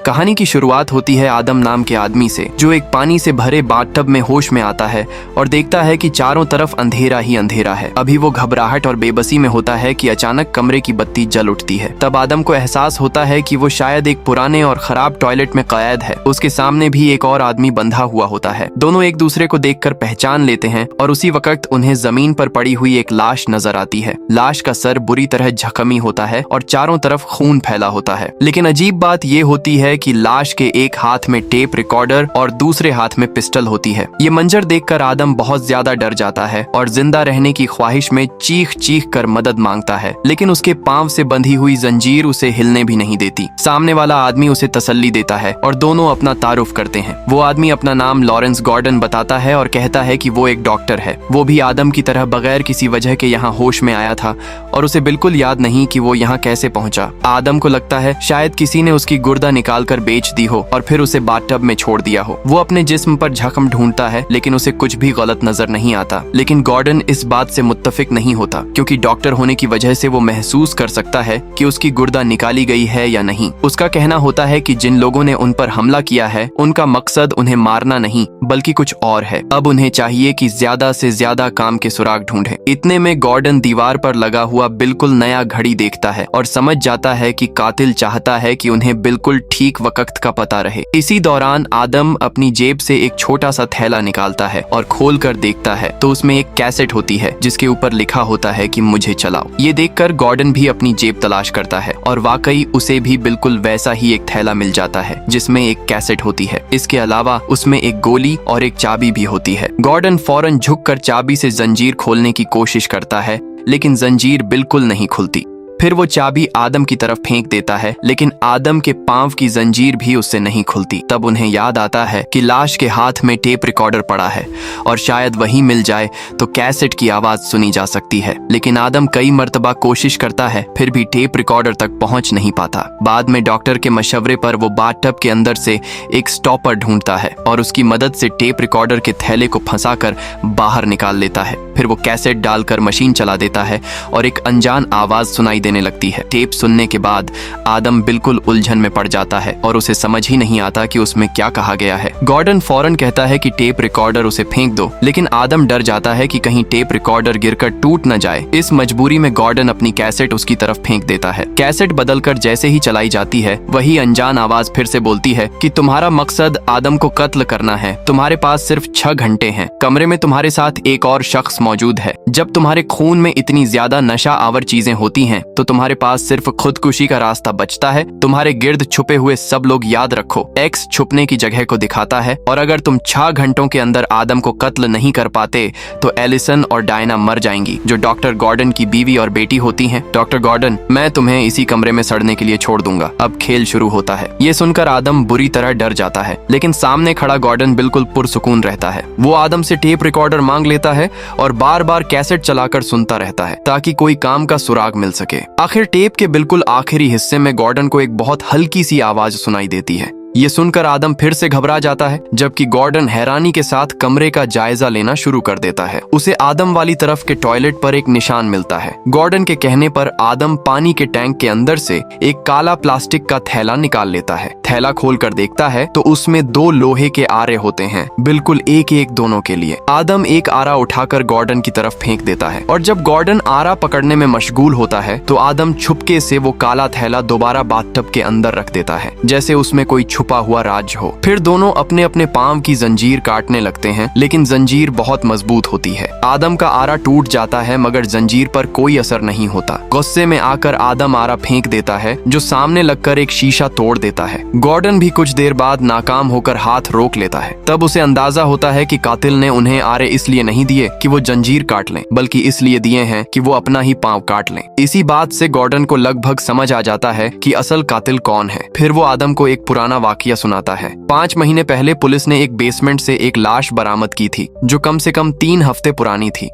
कहानी की शुरुआत होती है आदम नाम के आदमी से, जो एक पानी से भरे बाथटब में होश में आता है और देखता है कि चारों तरफ अंधेरा ही अंधेरा है। अभी वो घबराहट और बेबसी में होता है कि अचानक कमरे की बत्ती जल उठती है। तब आदम को एहसास होता है कि वो शायद एक पुराने और खराब टॉयलेट में कैद है। उसके सामने भी एक और आदमी बंधा हुआ होता है। दोनों एक दूसरे को देखकर पहचान लेते हैं और उसी वक्त उन्हें जमीन पर पड़ी हुई एक लाश नजर आती है। लाश का सर बुरी तरह जख्मी होता है और चारों तरफ खून फैला होता है। लेकिन अजीब बात ये होती है कि लाश के एक हाथ में टेप रिकॉर्डर और दूसरे हाथ में पिस्टल होती है। ये मंजर देखकर आदम बहुत ज्यादा डर जाता है और जिंदा रहने की ख्वाहिश में चीख चीख कर मदद मांगता है, लेकिन उसके पांव से बंधी हुई जंजीर उसे हिलने भी नहीं देती। सामने वाला आदमी उसे तसल्ली देता है और दोनों अपना तारुफ करते हैं। वो आदमी अपना नाम लॉरेंस गॉर्डन बताता है और कहता है कि वो एक डॉक्टर है। वो भी आदम की तरह बगैर किसी वजह के यहाँ होश में आया था और उसे बिल्कुल याद नहीं कि वो यहाँ कैसे पहुंचा। आदम को लगता है शायद किसी ने उसकी गुर्दा निकालकर बेच दी हो और फिर उसे बाथटब में छोड़ दिया हो। वो अपने जिस्म पर जख्म ढूंढता है लेकिन उसे कुछ भी गलत नजर नहीं आता। लेकिन गॉर्डन इस बात से मुत्तफिक नहीं होता, क्योंकि डॉक्टर होने की वजह से वो महसूस कर सकता है कि उसकी गुर्दा निकाली गई है या नहीं। उसका कहना होता है कि जिन लोगों ने उन पर हमला किया है उनका मकसद उन्हें मारना नहीं बल्कि कुछ और है। अब उन्हें चाहिए कि ज्यादा से ज्यादा काम के सुराग ढूंढे। इतने में गॉर्डन दीवार पर लगा हुआ बिल्कुल नया घड़ी देखता है और समझ जाता है कि कातिल चाहता है कि उन्हें बिल्कुल ठीक वक्त का पता रहे। इसी दौरान आदम अपनी जेब से एक छोटा सा थैला निकालता है और खोल कर देखता है तो उसमें एक कैसेट होती है जिसके ऊपर लिखा होता है कि मुझे चलाओ। ये देखकर गॉर्डन भी अपनी जेब तलाश करता है और वाकई उसे भी बिल्कुल वैसा ही एक थैला मिल जाता है जिसमें एक कैसेट होती है। इसके अलावा उसमें एक गोली और एक चाबी भी होती है। गॉर्डन फौरन झुककर चाबी से जंजीर खोलने की कोशिश करता है, लेकिन जंजीर बिल्कुल नहीं खुलती। फिर वो चाबी आदम की तरफ फेंक देता है, लेकिन आदम के पांव की जंजीर भी उससे नहीं खुलती। तब उन्हें याद आता है कि लाश के हाथ में टेप रिकॉर्डर पड़ा है और शायद वही मिल जाए तो कैसेट की आवाज सुनी जा सकती है। लेकिन आदम कई मर्तबा कोशिश करता है, फिर भी टेप रिकॉर्डर तक पहुंच नहीं पाता। बाद में डॉक्टर के मशवरे पर वो बाथटब के अंदर से एक स्टॉपर ढूंढता है और उसकी मदद से टेप रिकॉर्डर के थैले को फंसाकर बाहर निकाल लेता है। फिर वो कैसेट डालकर मशीन चला देता है और एक अनजान आवाज सुनाई देने लगती है। टेप सुनने के बाद आदम बिल्कुल उलझन में पड़ जाता है और उसे समझ ही नहीं आता कि उसमें क्या कहा गया है। गॉर्डन फौरन कहता है कि टेप रिकॉर्डर उसे फेंक दो, लेकिन आदम डर जाता है कि कहीं टेप रिकॉर्डर गिरकर टूट न जाए। इस मजबूरी में गॉर्डन अपनी कैसेट उसकी तरफ फेंक देता है। कैसेट बदलकर जैसे ही चलाई जाती है, वही अनजान आवाज फिर से बोलती है कि तुम्हारा मकसद आदम को कत्ल करना है। तुम्हारे पास सिर्फ 6 घंटे हैं। कमरे में तुम्हारे साथ एक और शख्स मौजूद है। जब तुम्हारे खून में इतनी ज्यादा नशा आवर चीजें होती हैं तो तुम्हारे पास सिर्फ खुदकुशी का रास्ता बचता है। तुम्हारे गिर्द छुपे हुए सब लोग याद रखो, एक्स छुपने की जगह को दिखाता है और अगर तुम 6 घंटों के अंदर आदम को कत्ल नहीं कर पाते तो एलिसन और डायना मर जाएंगी, जो डॉक्टर गॉर्डन की बीवी और बेटी होती हैं। डॉक्टर गॉर्डन, मैं तुम्हें इसी कमरे में सड़ने के लिए छोड़ दूंगा। अब खेल शुरू होता है। ये सुनकर आदम बुरी तरह डर जाता है, लेकिन सामने खड़ा गॉर्डन बिल्कुल पुरसुकून रहता है। वो आदम से टेप रिकॉर्डर मांग लेता है और बार बार कैसेट चलाकर सुनता रहता है ताकि कोई काम का सुराग मिल सके। आखिर टेप के बिल्कुल आखिरी हिस्से में गॉर्डन को एक बहुत हल्की सी आवाज सुनाई देती है। ये सुनकर आदम फिर से घबरा जाता है, जबकि गॉर्डन हैरानी के साथ कमरे का जायजा लेना शुरू कर देता है। उसे आदम वाली तरफ के टॉयलेट पर एक निशान मिलता है। गॉर्डन के कहने पर आदम पानी के टैंक के अंदर से एक काला प्लास्टिक का थैला निकाल लेता है। थैला खोलकर देखता है तो उसमें 2 लोहे के आरे होते हैं, बिल्कुल एक एक दोनों के लिए। आदम एक आरा उठाकर गॉर्डन की तरफ फेंक देता है और जब गॉर्डन आरा पकड़ने में मशगूल होता है तो आदम छुपके से वो काला थैला दोबारा बाथटब के अंदर रख देता है, जैसे उसमें कोई छुपा हुआ राज हो। फिर दोनों अपने अपने पांव की जंजीर काटने लगते हैं, लेकिन जंजीर बहुत मजबूत होती है। आदम का आरा टूट जाता है मगर जंजीर पर कोई असर नहीं होता। गुस्से में आकर आदम आरा फेंक देता है, जो सामने लगकर एक शीशा तोड़ देता है। गॉर्डन भी कुछ देर बाद नाकाम होकर हाथ रोक लेता है। तब उसे अंदाजा होता है कि कातिल ने उन्हें आरे इसलिए नहीं दिए कि वो जंजीर काट लें, बल्कि इसलिए दिए हैं कि वो अपना ही पांव काट लें। इसी बात से गॉर्डन को लगभग समझ आ जाता है कि असल कातिल कौन है। फिर वो आदम को एक पुराना वाकया सुनाता है। 5 महीने पहले पुलिस ने एक बेसमेंट से एक लाश बरामद की थी, जो कम से कम 3 हफ्ते पुरानी थी।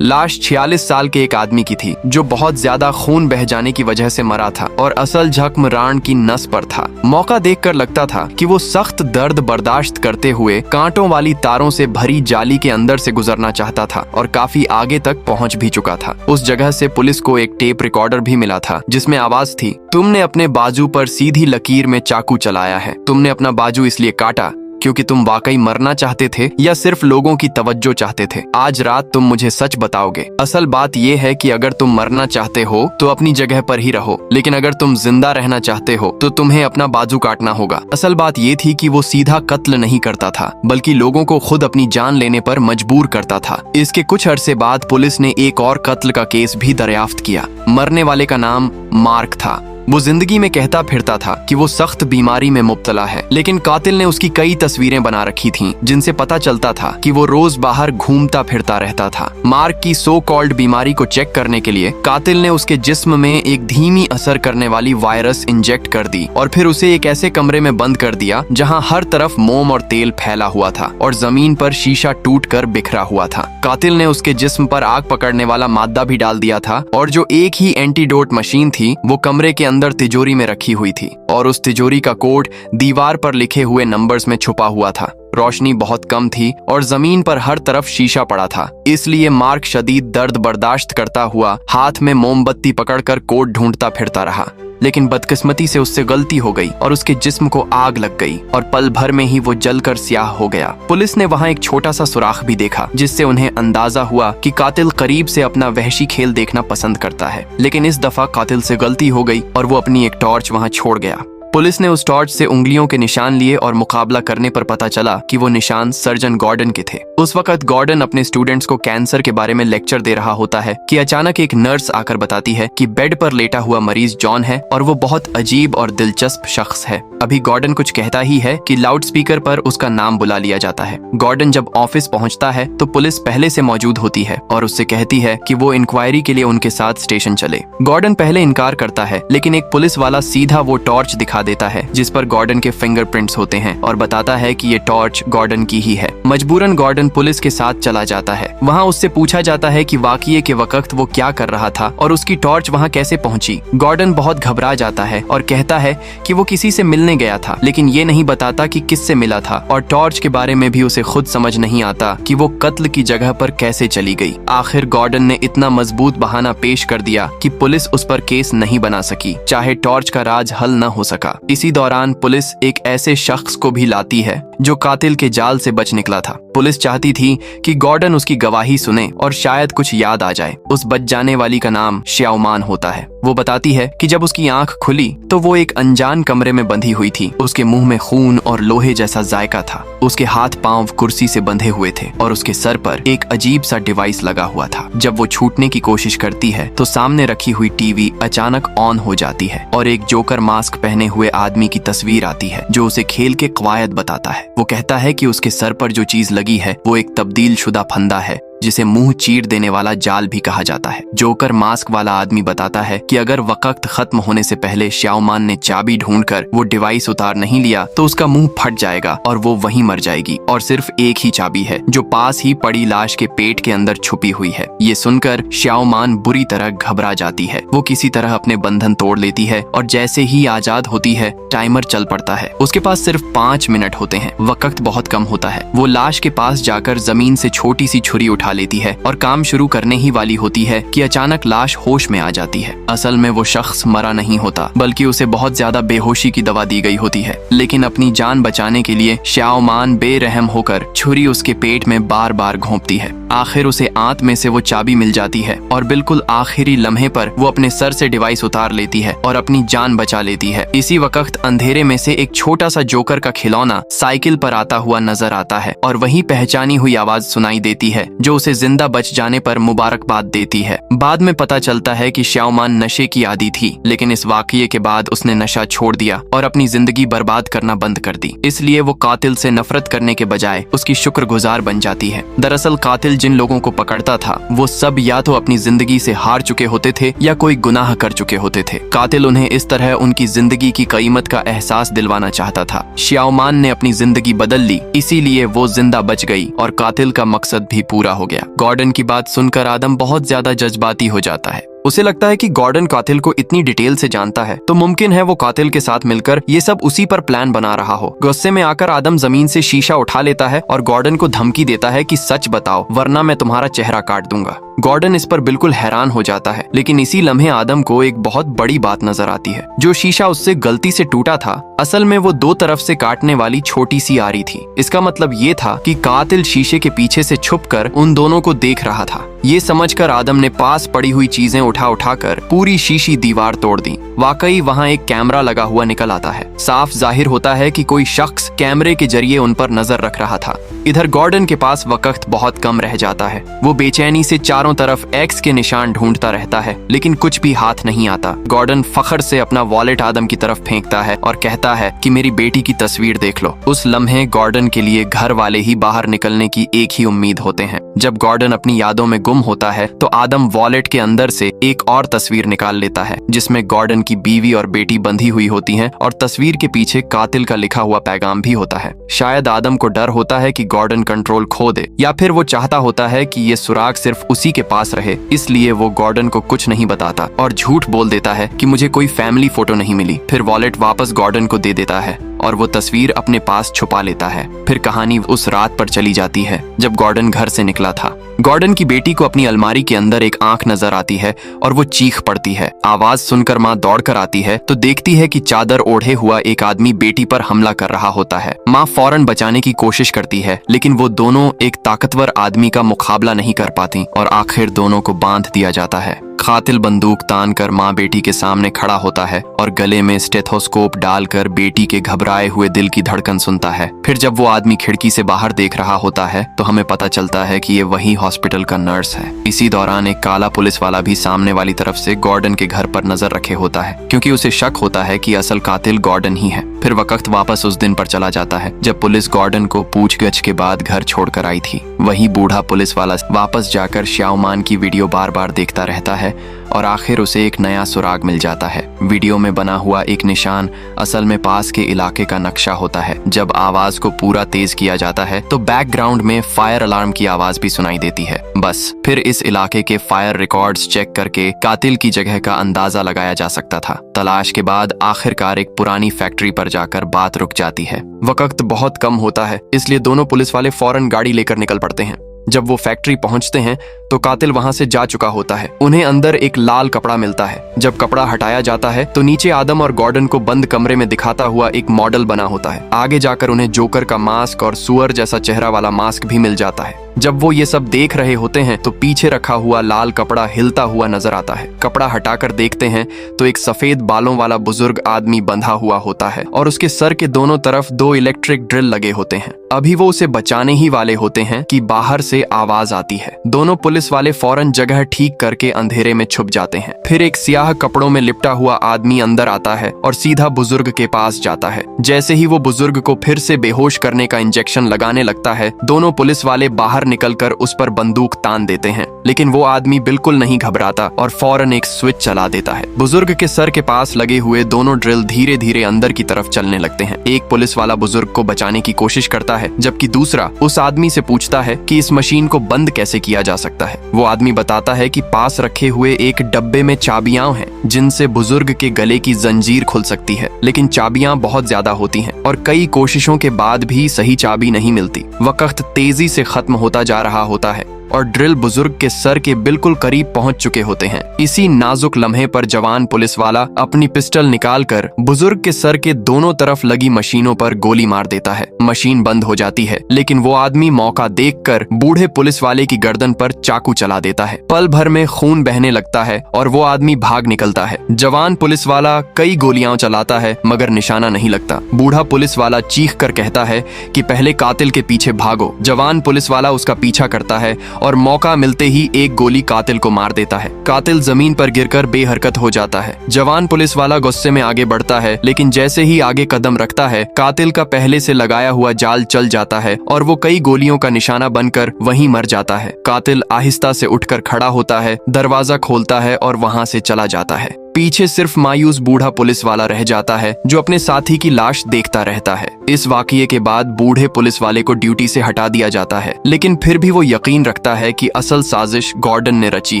लाश 46 साल के एक आदमी की थी जो बहुत ज्यादा खून बह जाने की वजह से मरा था और असल जख्म रान की नस पर था। मौका देखकर लगता था कि वो सख्त दर्द बर्दाश्त करते हुए कांटों वाली तारों से भरी जाली के अंदर से गुजरना चाहता था और काफी आगे तक पहुंच भी चुका था। उस जगह से पुलिस को एक टेप रिकॉर्डर भी मिला था जिसमें आवाज थी, तुमने अपने बाजू पर सीधी लकीर में चाकू चलाया है। तुमने अपना बाजू इसलिए काटा क्योंकि तुम वाकई मरना चाहते थे या सिर्फ लोगों की तवज्जो चाहते थे। आज रात तुम मुझे सच बताओगे। असल बात यह है कि अगर तुम मरना चाहते हो तो अपनी जगह पर ही रहो, लेकिन अगर तुम जिंदा रहना चाहते हो तो तुम्हें अपना बाजू काटना होगा। असल बात ये थी कि वो सीधा कत्ल नहीं करता था बल्कि लोगों को खुद अपनी जान लेने पर मजबूर करता था। इसके कुछ अरसे बाद पुलिस ने एक और कत्ल का केस भी दरियाफ्त किया। मरने वाले का नाम मार्क था। वो जिंदगी में कहता फिरता था कि वो सख्त बीमारी में मुब्तला है, लेकिन कातिल ने उसकी कई तस्वीरें बना रखी थीं जिनसे पता चलता था कि वो रोज बाहर घूमता फिरता रहता था। मार्क की सो कॉल्ड बीमारी को चेक करने के लिए कातिल ने उसके जिस्म में एक धीमी असर करने वाली वायरस इंजेक्ट कर दी और फिर उसे एक ऐसे कमरे में बंद कर दिया जहाँ हर तरफ मोम और तेल फैला हुआ था और जमीन पर शीशा टूट कर बिखरा हुआ था। कातिल ने उसके जिस्म पर आग पकड़ने वाला मादा भी डाल दिया था और जो एक ही एंटीडोट मशीन थी वो कमरे के अंदर तिजोरी में रखी हुई थी और उस तिजोरी का कोड दीवार पर लिखे हुए नंबर्स में छुपा हुआ था। रोशनी बहुत कम थी और जमीन पर हर तरफ शीशा पड़ा था, इसलिए मार्क शदीद दर्द बर्दाश्त करता हुआ हाथ में मोमबत्ती पकड़कर कोड ढूंढता फिरता रहा। लेकिन बदकिस्मती से उससे गलती हो गई और उसके जिस्म को आग लग गई और पल भर में ही वो जलकर स्याह हो गया। पुलिस ने वहां एक छोटा सा सुराख भी देखा जिससे उन्हें अंदाजा हुआ कि कातिल करीब से अपना वहशी खेल देखना पसंद करता है। लेकिन इस दफा कातिल से गलती हो गई और वो अपनी एक टॉर्च वहां छोड़ गया। पुलिस ने उस टॉर्च से उंगलियों के निशान लिए और मुकाबला करने पर पता चला कि वो निशान सर्जन गॉर्डन के थे। उस वक्त गॉर्डन अपने स्टूडेंट्स को कैंसर के बारे में लेक्चर दे रहा होता है कि अचानक एक नर्स आकर बताती है कि बेड पर लेटा हुआ मरीज जॉन है और वो बहुत अजीब और दिलचस्प शख्स है। अभी गॉर्डन कुछ कहता ही है कि लाउड स्पीकर पर उसका नाम बुला लिया जाता है। गॉर्डन जब ऑफिस पहुंचता है तो पुलिस पहले से मौजूद होती है और उससे कहती है कि वो इंक्वायरी के लिए उनके साथ स्टेशन चले। गॉर्डन पहले इनकार करता है, लेकिन एक पुलिस वाला सीधा वो टॉर्च दिखा देता है जिस पर गॉर्डन के फिंगरप्रिंट्स होते हैं और बताता है कि ये टॉर्च गॉर्डन की ही है। मजबूरन गॉर्डन पुलिस के साथ चला जाता है। वहाँ उससे पूछा जाता है कि वाकये के वक्त वो क्या कर रहा था और उसकी टॉर्च वहाँ कैसे पहुंची। गॉर्डन बहुत घबरा जाता है और कहता है कि वो किसी से मिलने गया था, लेकिन ये नहीं बताता कि किससे मिला था और टॉर्च के बारे में भी उसे खुद समझ नहीं आता कि वो कत्ल की जगह पर कैसे चली गई। आखिर गॉर्डन ने इतना मजबूत बहाना पेश कर दिया कि पुलिस उस पर केस नहीं बना सकी, चाहे टॉर्च का राज हल न हो सका। इसी दौरान पुलिस एक ऐसे शख्स को भी लाती है जो कातिल के जाल से बच निकला था। पुलिस चाहती थी कि गॉर्डन उसकी गवाही सुने और शायद कुछ याद आ जाए। उस बच जाने वाली का नाम श्याओमान होता है। वो बताती है कि जब उसकी आंख खुली तो वो एक अनजान कमरे में बंधी हुई थी। उसके मुंह में खून और लोहे जैसा जायका था। उसके हाथ पांव कुर्सी से बंधे हुए थे और उसके सर पर एक अजीब सा डिवाइस लगा हुआ था। जब वो छूटने की कोशिश करती है तो सामने रखी हुई टीवी अचानक ऑन हो जाती है और एक जोकर मास्क पहने हुए आदमी की तस्वीर आती है जो उसे खेल के कवायद बताता है। वो कहता है कि उसके सर पर जो चीज लगी है वो एक तब्दील शुदा फंदा है जिसे मुंह चीर देने वाला जाल भी कहा जाता है। जोकर मास्क वाला आदमी बताता है कि अगर वक्त खत्म होने से पहले श्याओमान ने चाबी ढूंढकर वो डिवाइस उतार नहीं लिया तो उसका मुंह फट जाएगा और वो वहीं मर जाएगी और सिर्फ एक ही चाबी है जो पास ही पड़ी लाश के पेट के अंदर छुपी हुई है। ये सुनकर श्याओमान बुरी तरह घबरा जाती है। वो किसी तरह अपने बंधन तोड़ लेती है और जैसे ही आजाद होती है टाइमर चल पड़ता है। उसके पास सिर्फ 5 मिनट होते हैं। वक्त बहुत कम होता है। वो लाश के पास जाकर जमीन से छोटी सी छुरी उठा लेती है और काम शुरू करने ही वाली होती है कि अचानक लाश होश में आ जाती है। असल में वो शख्स मरा नहीं होता बल्कि उसे बहुत ज्यादा बेहोशी की दवा दी गई होती है, लेकिन अपनी जान बचाने के लिए श्याओमान बेरहम होकर छुरी उसके पेट में बार बार घोंपती है। आखिर उसे आंत में से वो चाबी मिल जाती है और बिल्कुल आखिरी लम्हे पर वो अपने सर से डिवाइस उतार लेती है और अपनी जान बचा लेती है। इसी वक्त अंधेरे में से एक छोटा सा जोकर का खिलौना साइकिल पर आता हुआ नजर आता है और वही पहचानी हुई आवाज सुनाई देती है जो उसे जिंदा बच जाने पर मुबारकबाद देती है। बाद में पता चलता है कि श्याओमान नशे की आदी थी, लेकिन इस वाकये के बाद उसने नशा छोड़ दिया और अपनी जिंदगी बर्बाद करना बंद कर दी। इसलिए वो कातिल से नफरत करने के बजाय उसकी शुक्रगुजार बन जाती है। दरअसल कातिल कातिल जिन लोगों को पकड़ता था वो सब या तो अपनी जिंदगी से हार चुके होते थे या कोई गुनाह कर चुके होते थे। कातिल उन्हें इस तरह उनकी जिंदगी की कीमत का एहसास दिलवाना चाहता था। श्याओमान ने अपनी जिंदगी बदल ली, इसीलिए वो जिंदा बच गई और कातिल का मकसद भी पूरा हो गया। गॉर्डन की बात सुनकर आदम बहुत ज्यादा जज्बाती हो जाता है। उसे लगता है कि गॉर्डन कातिल को इतनी डिटेल से जानता है तो मुमकिन है वो कातिल के साथ मिलकर ये सब उसी पर प्लान बना रहा हो। गुस्से में आकर आदम जमीन से शीशा उठा लेता है और गॉर्डन को धमकी देता है कि सच बताओ वरना मैं तुम्हारा चेहरा काट दूंगा। गॉर्डन इस पर बिल्कुल हैरान हो जाता है, लेकिन इसी लम्हे आदम को एक बहुत बड़ी बात नजर आती है। जो शीशा उससे गलती से टूटा था असल में वो दो तरफ से काटने वाली छोटी सी आरी थी। इसका मतलब ये था कि कातिल शीशे के पीछे से छुपकर उन दोनों को देख रहा था। ये समझकर आदम ने पास पड़ी हुई चीजें उठाकर पूरी शीशी दीवार तोड़ दी। वाकई वहाँ एक कैमरा लगा हुआ निकल आता है। साफ जाहिर होता है कि कोई शख्स कैमरे के जरिए उन पर नजर रख रहा था। इधर गॉर्डन के पास वक्त बहुत कम रह जाता है। वो बेचैनी से चारों तरफ एक्स के निशान ढूंढता रहता है, लेकिन कुछ भी हाथ नहीं आता। गॉर्डन फख्र से अपना वॉलेट आदम की तरफ फेंकता है और कहता है कि मेरी बेटी की तस्वीर देख लो। उस लम्हे गॉर्डन के लिए घर वाले ही बाहर निकलने की एक ही उम्मीद होते हैं। जब गॉर्डन अपनी यादों में गुम होता है तो आदम वॉलेट के अंदर से एक और तस्वीर निकाल लेता है जिसमें गॉर्डन की बीवी और बेटी बंधी हुई होती हैं और तस्वीर के पीछे कातिल का लिखा हुआ पैगाम भी होता है। शायद आदम को डर होता है कि गॉर्डन कंट्रोल खो दे, या फिर वो चाहता होता है कि ये सुराग सिर्फ उसी के पास रहे, इसलिए वो गॉर्डन को कुछ नहीं बताता और झूठ बोल देता है कि मुझे कोई फैमिली फोटो नहीं मिली। फिर वॉलेट वापस गॉर्डन को दे देता है और वो तस्वीर अपने पास छुपा लेता है। फिर कहानी उस रात पर चली जाती है जब गॉर्डन घर से निकला था। गॉर्डन की बेटी को अपनी अलमारी के अंदर एक आंख नजर आती है और वो चीख पड़ती है। आवाज सुनकर माँ दौड़कर आती है तो देखती है कि चादर ओढ़े हुआ एक आदमी बेटी पर हमला कर रहा होता है। माँ फौरन बचाने की कोशिश करती है, लेकिन वो दोनों एक ताकतवर आदमी का मुकाबला नहीं कर पाती और आखिर दोनों को बांध दिया जाता है। कातिल बंदूक तान कर माँ बेटी के सामने खड़ा होता है और गले में स्टेथोस्कोप डालकर बेटी के घबराए हुए दिल की धड़कन सुनता है। फिर जब वो आदमी खिड़की से बाहर देख रहा होता है तो हमें पता चलता है कि ये वही हॉस्पिटल का नर्स है। इसी दौरान एक काला पुलिस वाला भी सामने वाली तरफ से गॉर्डन के घर पर नजर रखे होता है, क्योंकि उसे शक होता है कि असल कातिल गॉर्डन ही है। फिर वक्त वापस उस दिन पर चला जाता है जब पुलिस गॉर्डन को पूछगछ के बाद घर छोड़कर आई थी। वही बूढ़ा पुलिस वाला वापस जाकर श्याओमान की वीडियो बार बार देखता रहता है और आखिर उसे एक नया सुराग मिल जाता है। वीडियो में बना हुआ एक निशान असल में पास के इलाके का नक्शा होता है। जब आवाज को पूरा तेज किया जाता है तो बैकग्राउंड में फायर अलार्म की आवाज भी सुनाई देती है। बस फिर इस इलाके के फायर रिकॉर्ड्स चेक करके कातिल की जगह का अंदाजा लगाया जा सकता था। तलाश के बाद आखिरकार एक पुरानी फैक्ट्री पर जाकर बात रुक जाती है। वक्त बहुत कम होता है, इसलिए दोनों पुलिस वाले फौरन गाड़ी लेकर निकल पड़ते हैं। जब वो फैक्ट्री पहुंचते हैं तो कातिल वहां से जा चुका होता है। उन्हें अंदर एक लाल कपड़ा मिलता है। जब कपड़ा हटाया जाता है तो नीचे आदम और गॉर्डन को बंद कमरे में दिखाता हुआ एक मॉडल बना होता है। आगे जाकर उन्हें जोकर का मास्क और सुअर जैसा चेहरा वाला मास्क भी मिल जाता है। जब वो ये सब देख रहे होते हैं तो पीछे रखा हुआ लाल कपड़ा हिलता हुआ नजर आता है। कपड़ा हटाकर देखते हैं तो एक सफेद बालों वाला बुजुर्ग आदमी बंधा हुआ होता है और उसके सर के दोनों तरफ 2 इलेक्ट्रिक ड्रिल लगे होते हैं। अभी वो उसे बचाने ही वाले होते हैं कि बाहर से आवाज आती है। दोनों पुलिस वाले फौरन जगह ठीक करके अंधेरे में छुप जाते हैं। फिर एक सियाह कपड़ों में लिपटा हुआ आदमी अंदर आता है और सीधा बुजुर्ग के पास जाता है। जैसे ही वो बुजुर्ग को फिर से बेहोश करने का इंजेक्शन लगाने लगता है, दोनों पुलिस वाले बाहर निकलकर उस पर बंदूक तान देते हैं, लेकिन वो आदमी बिल्कुल नहीं घबराता और फौरन एक स्विच चला देता है। बुजुर्ग के सर के पास लगे हुए दोनों ड्रिल धीरे धीरे अंदर की तरफ चलने लगते हैं। एक पुलिस वाला बुजुर्ग को बचाने की कोशिश करता है, जबकि दूसरा उस आदमी से पूछता है कि इस मशीन को बंद कैसे किया जा सकता है। वो आदमी बताता है कि पास रखे हुए एक डब्बे में चाबियां हैं जिनसे बुजुर्ग के गले की जंजीर खुल सकती है, लेकिन चाबियां बहुत ज्यादा होती हैं और कई कोशिशों के बाद भी सही चाबी नहीं मिलती। वक्त तेजी से खत्म होता जा रहा होता है और ड्रिल बुजुर्ग के सर के बिल्कुल करीब पहुंच चुके होते हैं। इसी नाजुक लम्हे पर जवान पुलिस वाला अपनी पिस्टल निकालकर बुजुर्ग के सर के दोनों तरफ लगी मशीनों पर गोली मार देता है। मशीन बंद हो जाती है, लेकिन वो आदमी मौका देखकर बूढ़े पुलिस वाले की गर्दन पर चाकू चला देता है। पल भर में खून बहने लगता है और वो आदमी भाग निकलता है। जवान पुलिस वाला कई गोलियां चलाता है मगर निशाना नहीं लगता। बूढ़ा पुलिस वाला चीख कर कहता है कि पहले कातिल के पीछे भागो। जवान पुलिस वाला उसका पीछा करता है और मौका मिलते ही एक गोली कातिल को मार देता है। कातिल जमीन पर गिरकर बेहरकत हो जाता है। जवान पुलिस वाला गुस्से में आगे बढ़ता है, लेकिन जैसे ही आगे कदम रखता है कातिल का पहले से लगाया हुआ जाल चल जाता है और वो कई गोलियों का निशाना बनकर वहीं मर जाता है। कातिल आहिस्ता से उठकर खड़ा होता है, दरवाजा खोलता है और वहां से चला जाता है। पीछे सिर्फ मायूस बूढ़ा पुलिस वाला रह जाता है जो अपने साथी की लाश देखता रहता है। इस वाकये के बाद बूढ़े पुलिस वाले को ड्यूटी से हटा दिया जाता है, लेकिन फिर भी वो यकीन रखता है कि असल साजिश गॉर्डन ने रची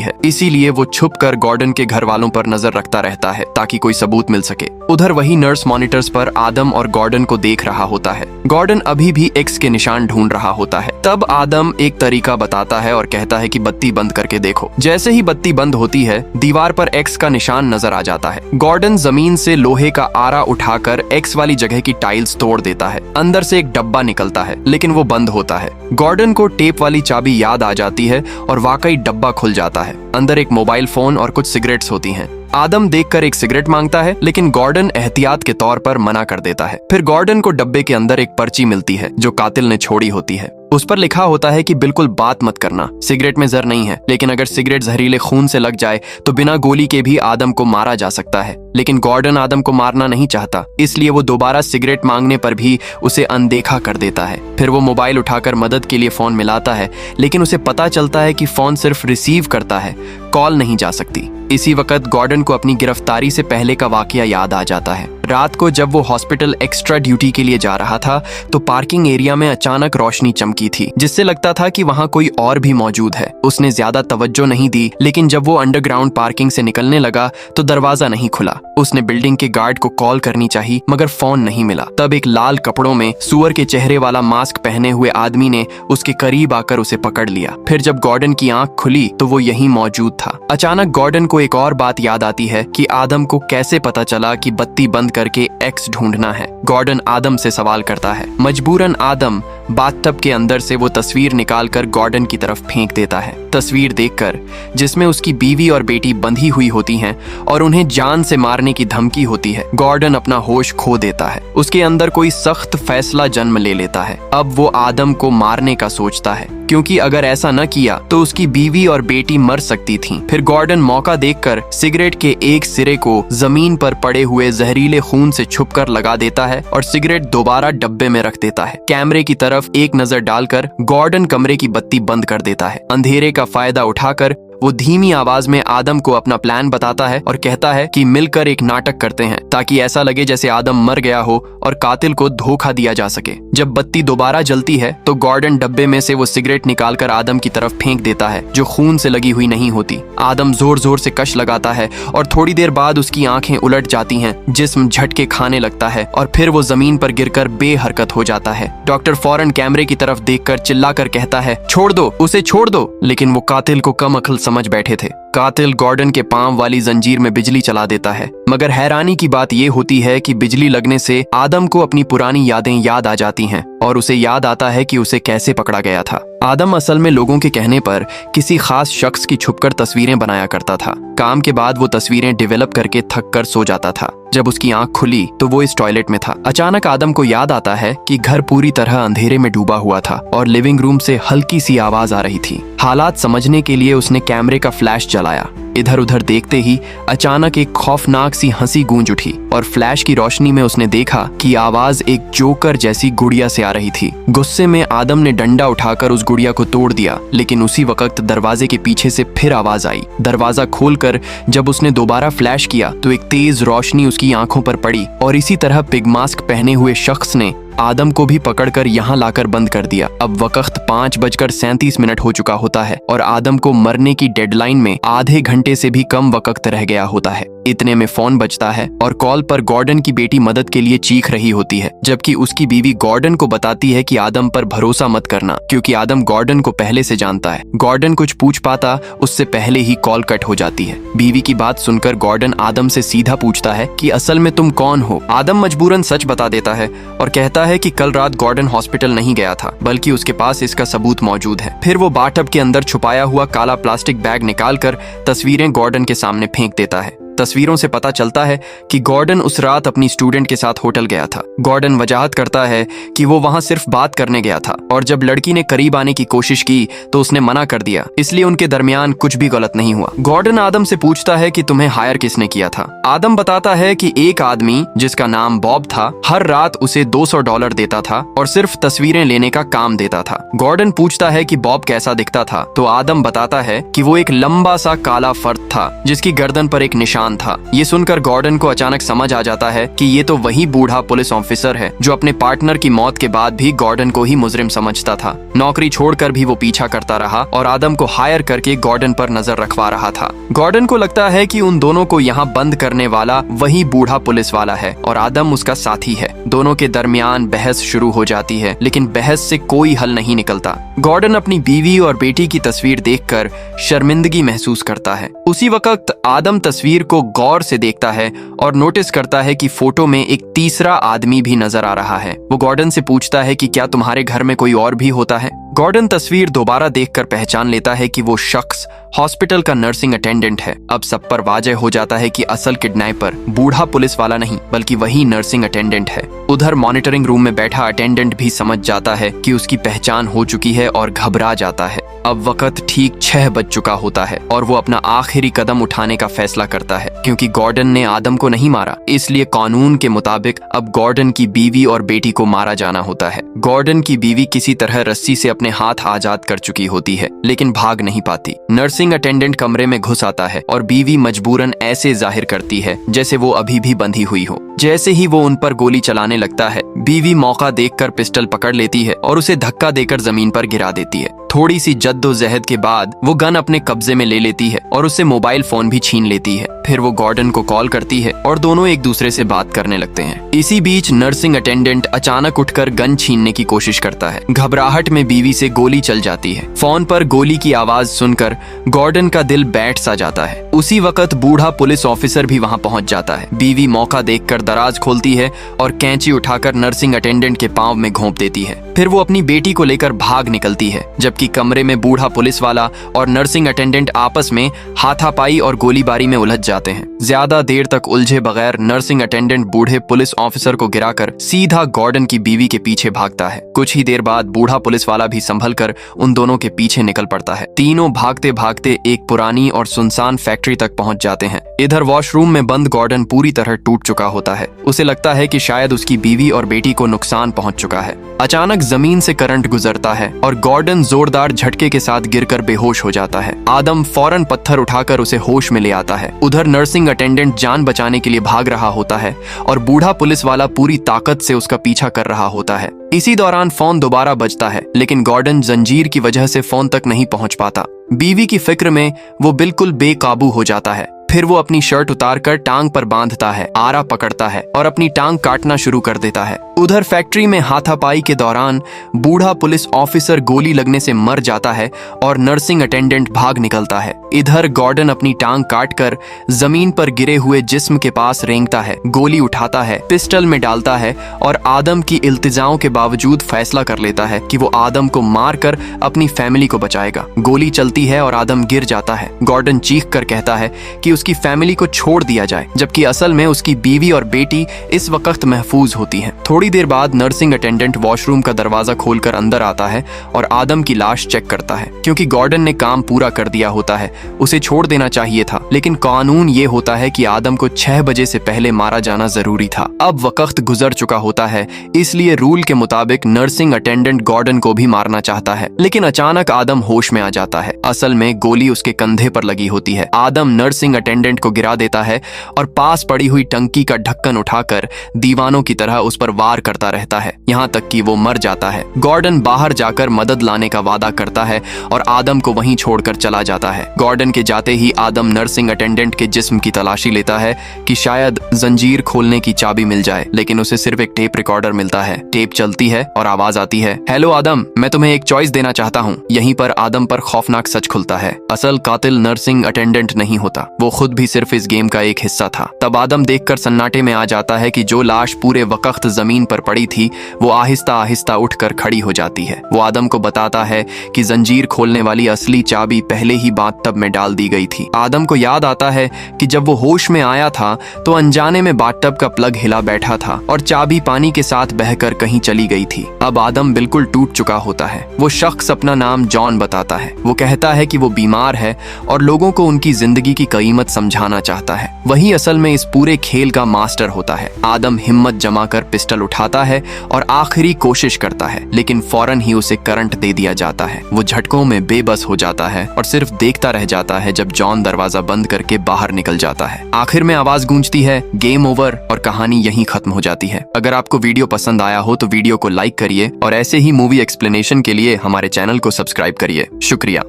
है। इसीलिए वो छुपकर गॉर्डन के घर वालों पर नजर रखता रहता है ताकि कोई सबूत मिल सके। उधर वही नर्स मॉनिटर्स पर आदम और गॉर्डन को देख रहा होता है। गॉर्डन अभी भी एक्स के निशान ढूंढ रहा होता है। तब आदम एक तरीका बताता है और कहता है कि बत्ती बंद करके देखो। जैसे ही बत्ती बंद होती है दीवार पर एक्स का निशान नजर आ जाता है। गॉर्डन जमीन से लोहे का आरा उठाकर एक्स वाली जगह की टाइल्स तोड़ देता है। अंदर से एक डब्बा निकलता है, लेकिन वो बंद होता है। गॉर्डन को टेप वाली चाबी याद आ जाती है और वाकई डब्बा खुल जाता है। अंदर एक मोबाइल फोन और कुछ सिगरेट्स होती हैं। आदम देखकर एक सिगरेट मांगता है, लेकिन गॉर्डन एहतियात के तौर पर मना कर देता है। फिर गॉर्डन को डब्बे के अंदर एक पर्ची मिलती है जो कातिल ने छोड़ी होती है। उस पर लिखा होता है कि बिल्कुल बात मत करना, सिगरेट में जहर नहीं है, लेकिन अगर सिगरेट जहरीले खून से लग जाए तो बिना गोली के भी आदम को मारा जा सकता है। लेकिन गॉर्डन आदम को मारना नहीं चाहता, इसलिए वो दोबारा सिगरेट मांगने पर भी उसे अनदेखा कर देता है। फिर वो मोबाइल उठाकर मदद के लिए फोन मिलाता है, लेकिन उसे पता चलता है कि फोन सिर्फ रिसीव करता है, कॉल नहीं जा सकती। इसी वक्त गॉर्डन को अपनी गिरफ्तारी से पहले का वाकया याद आ जाता है। रात को जब वो हॉस्पिटल एक्स्ट्रा ड्यूटी के लिए जा रहा था तो पार्किंग एरिया में अचानक रोशनी चमकी थी, जिससे लगता था कि वहाँ कोई और भी मौजूद है। उसने ज्यादा तवज्जो नहीं दी, लेकिन जब वो अंडरग्राउंड पार्किंग से निकलने लगा तो दरवाजा नहीं खुला। उसने बिल्डिंग के गार्ड को कॉल करनी चाहिए, मगर फोन नहीं मिला। तब एक लाल कपड़ों में सुअर के चेहरे वाला मास्क पहने हुए आदमी ने उसके करीब आकर उसे पकड़ लिया। फिर जब गॉर्डन की आंख खुली तो वो यहीं मौजूद था। अचानक गॉर्डन को एक और बात याद आती है कि आदम को कैसे पता चला कि बत्ती बंद करके एक्स ढूंढना है। गॉर्डन आदम से सवाल करता है। मजबूरन आदम बाथटब के अंदर से वो तस्वीर निकालकर गॉर्डन की तरफ फेंक देता है। तस्वीर देखकर, जिसमें उसकी बीवी और बेटी बंधी हुई होती हैं और उन्हें जान से मारने की धमकी होती है, गॉर्डन अपना होश खो देता है। उसके अंदर कोई सख्त फैसला जन्म ले लेता है। अब वो आदम को मारने का सोचता है, क्योंकि अगर ऐसा न किया तो उसकी बीवी और बेटी मर सकती थीं। फिर गॉर्डन मौका देखकर सिगरेट के एक सिरे को जमीन पर पड़े हुए जहरीले खून से छुपकर लगा देता है और सिगरेट दोबारा डब्बे में रख देता है। कैमरे की तरफ एक नजर डालकर गॉर्डन कमरे की बत्ती बंद कर देता है। अंधेरे का फायदा उठाकर वो धीमी आवाज में आदम को अपना प्लान बताता है और कहता है कि मिलकर एक नाटक करते हैं ताकि ऐसा लगे जैसे आदम मर गया हो और कातिल को धोखा दिया जा सके। जब बत्ती दोबारा जलती है तो गॉर्डन डब्बे में से वो सिगरेट निकालकर आदम की तरफ फेंक देता है, जो खून से लगी हुई नहीं होती। आदम जोर जोर से कश लगाता है और थोड़ी देर बाद उसकी आंखें उलट जाती हैं, जिस्म झटके खाने लगता है और फिर वो जमीन पर गिरकर बेहरकत हो जाता है। डॉक्टर फौरन कैमरे की तरफ देखकर चिल्लाकर कहता है, छोड़ दो उसे, छोड़ दो। लेकिन वो कातिल को कम अक्ल समझ बैठे थे। कातिल गॉर्डन के पांव वाली जंजीर में बिजली चला देता है, मगर हैरानी की बात यह होती है कि बिजली लगने से आदम को अपनी पुरानी यादें याद आ जाती हैं और उसे याद आता है कि उसे कैसे पकड़ा गया था। आदम असल में लोगों के कहने पर किसी खास शख्स की छुपकर तस्वीरें बनाया करता था। काम के बाद वो तस्वीरें डेवलप करके थक कर सो जाता था। जब उसकी आंख खुली तो वो इस टॉयलेट में था। अचानक आदम को याद आता है कि घर पूरी तरह अंधेरे में डूबा हुआ था और लिविंग रूम से हल्की सी आवाज आ रही थी। हालात समझने के लिए उसने कैमरे का फ्लैश जलाया। इधर उधर देखते ही अचानक एक खौफनाक सी हंसी गूंज उठी और फ्लैश की रोशनी में उसने देखा कि आवाज एक जोकर जैसी गुड़िया से आ रही थी। गुस्से में आदम ने डंडा उठाकर उस गुड़िया को तोड़ दिया, लेकिन उसी वक्त दरवाजे के पीछे से फिर आवाज आई। दरवाजा खोलकर जब उसने दोबारा फ्लैश किया तो एक तेज रोशनी उसकी आंखों पर पड़ी और इसी तरह पिग मास्क पहने हुए शख्स ने आदम को भी पकड़कर यहाँ लाकर बंद कर दिया। अब वक्त 5:37 हो चुका होता है और आदम को मरने की डेडलाइन में आधे घंटे से भी कम वक्त रह गया होता है। इतने में फोन बजता है और कॉल पर गॉर्डन की बेटी मदद के लिए चीख रही होती है, जबकि उसकी बीवी गॉर्डन को बताती है कि आदम पर भरोसा मत करना, क्योंकि आदम गॉर्डन को पहले से जानता है। गॉर्डन कुछ पूछ पाता उससे पहले ही कॉल कट हो जाती है। बीवी की बात सुनकर गॉर्डन आदम से सीधा पूछता है कि असल में तुम कौन हो। आदम मजबूरन सच बता देता है और कहता है कि कल रात गॉर्डन हॉस्पिटल नहीं गया था, बल्कि उसके पास इसका सबूत मौजूद है। फिर वो बाथटब के अंदर छुपाया हुआ काला प्लास्टिक बैग निकालकर तस्वीरें गॉर्डन के सामने फेंक देता है। तस्वीरों से पता चलता है कि गॉर्डन उस रात अपनी स्टूडेंट के साथ होटल गया था। गॉर्डन वजाहत करता है कि वो वहां सिर्फ बात करने गया था और जब लड़की ने करीब आने की कोशिश की तो उसने मना कर दिया, इसलिए उनके दरमियान कुछ भी गलत नहीं हुआ। गॉर्डन आदम से पूछता है कि तुम्हें हायर किसने किया था। आदम बताता है कि एक आदमी जिसका नाम बॉब था हर रात उसे $200 देता था और सिर्फ तस्वीरें लेने का काम देता था। गॉर्डन पूछता है कि बॉब कैसा दिखता था तो आदम बताता है कि वो एक लंबा सा काला फर्द था जिसकी गर्दन पर एक निशान था। ये सुनकर गॉर्डन को अचानक समझ आ जाता है कि ये तो वही बूढ़ा पुलिस ऑफिसर है जो अपने पार्टनर की मौत के बाद भी गॉर्डन को ही मुजरिम समझता था। नौकरी छोड़कर भी वो पीछा करता रहा और आदम को हायर करके गॉर्डन पर नजर रखवा रहा था। गॉर्डन को लगता है कि उन दोनों को यहाँ बंद करने वाला वही बूढ़ा पुलिस वाला है और आदम उसका साथी है। दोनों के दरमियान बहस शुरू हो जाती है लेकिन बहस से कोई हल नहीं निकलता। गॉर्डन अपनी बीवी और बेटी की तस्वीर देखकर शर्मिंदगी महसूस करता है। उसी वक्त आदम तस्वीर को गौर से देखता है और नोटिस करता है कि फोटो में एक तीसरा आदमी भी नजर आ रहा है। वो गॉर्डन से पूछता है कि क्या तुम्हारे घर में कोई और भी होता है। गॉर्डन तस्वीर दोबारा देखकर पहचान लेता है कि वो शख्स हॉस्पिटल का नर्सिंग अटेंडेंट है। अब सब पर वाज़ेह हो जाता है कि असल किडनैपर बूढ़ा पुलिस वाला नहीं बल्कि वही नर्सिंग अटेंडेंट है। उधर मॉनिटरिंग रूम में बैठा अटेंडेंट भी समझ जाता है कि उसकी पहचान हो चुकी है और घबरा जाता है। अब वक्त ठीक 6 बज चुका होता है और वो अपना आखिरी कदम उठाने का फैसला करता है। क्योंकि गॉर्डन ने आदम को नहीं मारा, इसलिए कानून के मुताबिक अब गॉर्डन की बीवी और बेटी को मारा जाना होता है। गॉर्डन की बीवी किसी तरह रस्सी से अपने हाथ आजाद कर चुकी होती है लेकिन भाग नहीं पाती। नर्सिंग अटेंडेंट कमरे में घुस आता है और बीवी मजबूरन ऐसे जाहिर करती है जैसे वो अभी भी बंधी हुई हो। जैसे ही वो उन पर गोली चलाने लगता है, बीवी मौका देखकर पिस्टल पकड़ लेती है और उसे धक्का देकर जमीन पर गिरा देती है। थोड़ी सी जद्दोजहद के बाद वो गन अपने कब्जे में ले लेती है और उससे मोबाइल फोन भी छीन लेती है। फिर वो गॉर्डन को कॉल करती है और दोनों एक दूसरे से बात करने लगते हैं। इसी बीच नर्सिंग अटेंडेंट अचानक उठकर गन छीनने की कोशिश करता है। घबराहट में बीवी से गोली चल जाती है। फोन पर गोली की आवाज सुनकर गॉर्डन का दिल बैठ सा जाता है। उसी वक्त बूढ़ा पुलिस ऑफिसर भी वहां पहुंच जाता है। बीवी मौका देखकर दराज खोलती है और कैंची उठाकर नर्सिंग अटेंडेंट के पांव में घोंप देती है। फिर वो अपनी बेटी को लेकर भाग निकलती है, जबकि कमरे में बूढ़ा पुलिस वाला और नर्सिंग अटेंडेंट आपस में हाथापाई और गोलीबारी में उलझ जाते हैं। ज्यादा देर तक उलझे बगैर नर्सिंग अटेंडेंट बूढ़े पुलिस ऑफिसर को गिराकर सीधा गॉर्डन की बीवी के पीछे भागता है। कुछ ही देर बाद बूढ़ा पुलिस वाला भी संभल कर उन दोनों के पीछे निकल पड़ता है। तीनों भागते भागते एक पुरानी और सुनसान फैक्ट्री तक पहुंच जाते हैं। इधर वॉशरूम में बंद गॉर्डन पूरी तरह टूट चुका होता है। उसे लगता है कि शायद उसकी बीवी और बेटी को नुकसान पहुंच चुका है। अचानक जमीन से करंट गुजरता है और गॉर्डन जोरदार झटके के साथ गिरकर बेहोश हो जाता है। आदम फौरन पत्थर उठाकर उसे होश में ले आता है। उधर नर्सिंग अटेंडेंट जान बचाने के लिए भाग रहा होता है और बूढ़ा पुलिस वाला पूरी ताकत से उसका पीछा कर रहा होता है। इसी दौरान फोन दोबारा बजता है लेकिन गॉर्डन जंजीर की वजह से फोन तक नहीं पहुंच पाता। बीवी की फिक्र में वो बिल्कुल बेकाबू हो जाता है। फिर वो अपनी शर्ट उतारकर टांग पर बांधता है, आरा पकड़ता है और अपनी टांग काटना शुरू कर देता है। उधर फैक्ट्री में हाथापाई के दौरान बूढ़ा पुलिस ऑफिसर गोली लगने से मर जाता है और नर्सिंग अटेंडेंट भाग निकलता है। इधर गॉर्डन अपनी टांग काटकर जमीन पर गिरे हुए जिस्म के पास रेंगता है, गोली उठाता है, पिस्टल में डालता है और आदम की इल्तिजाओं के बावजूद फैसला कर लेता है कि वो आदम को मारकर अपनी फैमिली को बचाएगा। गोली चलती है और आदम गिर जाता है। गॉर्डन चीख कर कहता है कि उसकी फैमिली को छोड़ दिया जाए, जबकि असल में उसकी बीवी और बेटी इस वक्त महफूज होती हैं। थोड़ी देर बाद नर्सिंग अटेंडेंट वॉशरूम का दरवाजा खोलकर अंदर आता है और आदम की लाश चेक करता है। क्योंकि गॉर्डन ने काम पूरा कर दिया होता है, उसे छोड़ देना चाहिए था, लेकिन कानून ये होता है कि आदम को 6 बजे से पहले मारा जाना जरूरी था। अब वक्त गुजर चुका होता है, इसलिए रूल के मुताबिक नर्सिंग अटेंडेंट गॉर्डन को भी मारना चाहता है, लेकिन अचानक आदम होश में आ जाता है। असल में गोली उसके कंधे पर लगी होती है। आदम नर्सिंग अटेंडेंट को गिरा देता है और पास पड़ी हुई टंकी का ढक्कन उठाकर दीवानों की तरह उस पर वार करता रहता है, यहाँ तक कि वो मर जाता है। गॉर्डन बाहर जाकर मदद लाने का वादा करता है और आदम को वहीं छोड़कर चला जाता है। गॉर्डन के जाते ही आदम नर्सिंग अटेंडेंट के जिस्म की तलाशी लेता है कि शायद जंजीर खोलने की चाबी मिल जाए, लेकिन उसे सिर्फ एक टेप रिकॉर्डर मिलता है। टेप चलती है और आवाज आती है, हेलो आदम, मैं तुम्हें एक चॉइस देना चाहता हूँ। यहीं पर आदम पर खौफनाक सच खुलता है। असल कातिल नर्सिंग अटेंडेंट नहीं होता, वो खुद भी सिर्फ इस गेम का एक हिस्सा था। तब आदम देखकर सन्नाटे में आ जाता है कि जो लाश पूरे वक्त जमीन पर पड़ी थी वो आहिस्ता आहिस्ता उठकर खड़ी हो जाती है। वो आदम को बताता है कि जंजीर खोलने वाली असली चाबी पहले ही बाथटब में डाल दी गई थी। आदम को याद आता है कि जब वो होश में आया था तो अनजाने में बाथटब का प्लग हिला बैठा था और चाबी पानी के साथ बहकर कहीं चली गई थी। अब आदम बिल्कुल टूट चुका होता है। वो शख्स अपना नाम जॉन बताता है। वो कहता है कि वो बीमार है और लोगों को उनकी जिंदगी की कीमत समझाना चाहता है। वही असल में इस पूरे खेल का मास्टर होता है। आदम हिम्मत जमाकर पिस्टल उठाता है और आखिरी कोशिश करता है, लेकिन फौरन ही उसे करंट दे दिया जाता है। वो झटकों में बेबस हो जाता है और सिर्फ देखता रह जाता है जब जॉन दरवाजा बंद करके बाहर निकल जाता है। आखिर में आवाज गूंजती है, गेम ओवर, और कहानी यहीं खत्म हो जाती है। अगर आपको वीडियो पसंद आया हो तो वीडियो को लाइक करिए और ऐसे ही मूवी एक्सप्लेनेशन के लिए हमारे चैनल को सब्सक्राइब करिए। शुक्रिया।